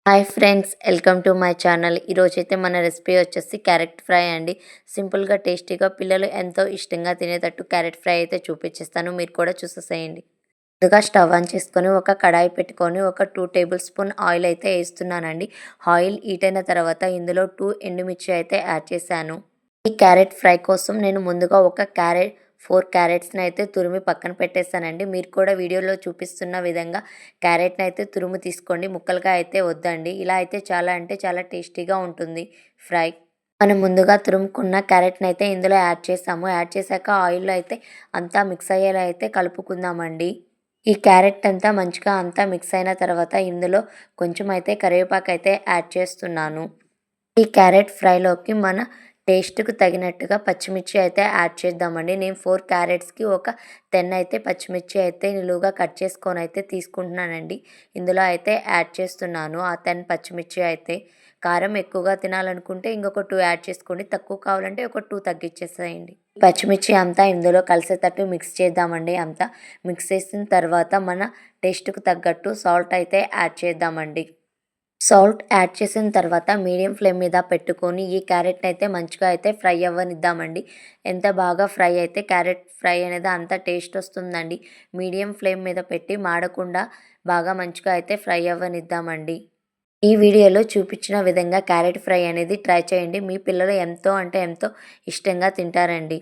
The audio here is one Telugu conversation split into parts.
Hi friends, welcome to my channel. ఈరోజైతే మన రెసిపీ వచ్చేసి క్యారెట్ ఫ్రై అండి. సింపుల్గా టేస్టీగా పిల్లలు ఎంతో ఇష్టంగా తినేటట్టు క్యారెట్ ఫ్రై అయితే చూపించేస్తాను. మీరు కూడా చూసేసేయండి. ముందుగా స్టవ్ ఆన్ చేసుకొని ఒక కడాయి పెట్టుకొని ఒక 2 టేబుల్ స్పూన్ ఆయిల్ అయితే వేస్తున్నానండి. ఆయిల్ హీట్ అయిన తర్వాత ఇందులో 2 ఎండుమిర్చి అయితే యాడ్ చేశాను. ఈ క్యారెట్ ఫ్రై కోసం నేను ముందుగా ఒక 4 క్యారెట్స్ని అయితే తురిమి పక్కన పెట్టేస్తానండి. మీరు కూడా వీడియోలో చూపిస్తున్న విధంగా క్యారెట్ని అయితే తురుము తీసుకోండి. ముక్కలుగా అయితే వద్దండి. ఇలా అయితే చాలా అంటే చాలా టేస్టీగా ఉంటుంది ఫ్రై. మనం ముందుగా తురుముకున్న క్యారెట్ని అయితే ఇందులో యాడ్ చేసాము. యాడ్ చేశాక ఆయిల్లో అయితే అంతా మిక్స్ అయ్యేలా అయితే కలుపుకుందామండి. ఈ క్యారెట్ అంతా మంచిగా అంతా మిక్స్ అయిన తర్వాత ఇందులో కొంచెం అయితే కరివేపాకు అయితే యాడ్ చేస్తున్నాను. ఈ క్యారెట్ ఫ్రైలోకి మన టేస్ట్‌కు తగినట్టుగా పచ్చిమిర్చి అయితే యాడ్ చేద్దామండి. నేను 4 క్యారెట్స్‌కి ఒక 10 అయితే పచ్చిమిర్చి అయితే నిలువుగా కట్ చేసుకొని అయితే తీసుకుంటున్నానండి. ఇందులో అయితే యాడ్ చేస్తున్నాను. ఆ 10 పచ్చిమిర్చి అయితే కారం ఎక్కువగా తినాలనుకుంటే ఇంకొక 2 యాడ్ చేసుకోండి. తక్కువ కావాలంటే ఒక 2 తగ్గించేసేయండి. పచ్చిమిర్చి అంతా ఇందులో కలిసేటట్టు మిక్స్ చేద్దామండి. అంతా మిక్స్ చేసిన తర్వాత మన టేస్ట్‌కు తగ్గట్టు సాల్ట్ అయితే యాడ్ చేద్దామండి. సాల్ట్ యాడ్ చేసిన తర్వాత మీడియం ఫ్లేమ్ మీద పెట్టుకొని ఈ క్యారెట్ని అయితే మంచిగా అయితే ఫ్రై అవ్వనిద్దామండి. ఎంత బాగా ఫ్రై అయితే క్యారెట్ ఫ్రై అనేది అంత టేస్ట్ వస్తుందండి. మీడియం ఫ్లేమ్ మీద పెట్టి మాడకుండా బాగా మంచిగా అయితే ఫ్రై అవ్వనిద్దామండి. ఈ వీడియోలో చూపించిన విధంగా క్యారెట్ ఫ్రై అనేది ట్రై చేయండి. మీ పిల్లలు ఎంతో అంటే ఎంతో ఇష్టంగా తింటారండి.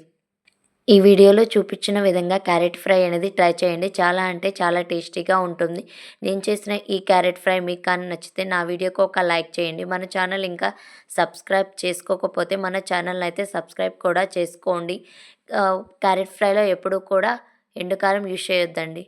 ఈ వీడియోలో చూపించిన విధంగా క్యారెట్ ఫ్రై అనేది ట్రై చేయండి. చాలా అంటే చాలా టేస్టీగా ఉంటుంది. నేను చేసిన ఈ క్యారెట్ ఫ్రై మీకు కానీ నచ్చితే నా వీడియోకి ఒక లైక్ చేయండి. మన ఛానల్ ఇంకా సబ్స్క్రైబ్ చేసుకోకపోతే మన ఛానల్ని అయితే సబ్స్క్రైబ్ కూడా చేసుకోండి. క్యారెట్ ఫ్రైలో ఎప్పుడూ కూడా ఎండు కారం యూజ్ చేయొద్దండి.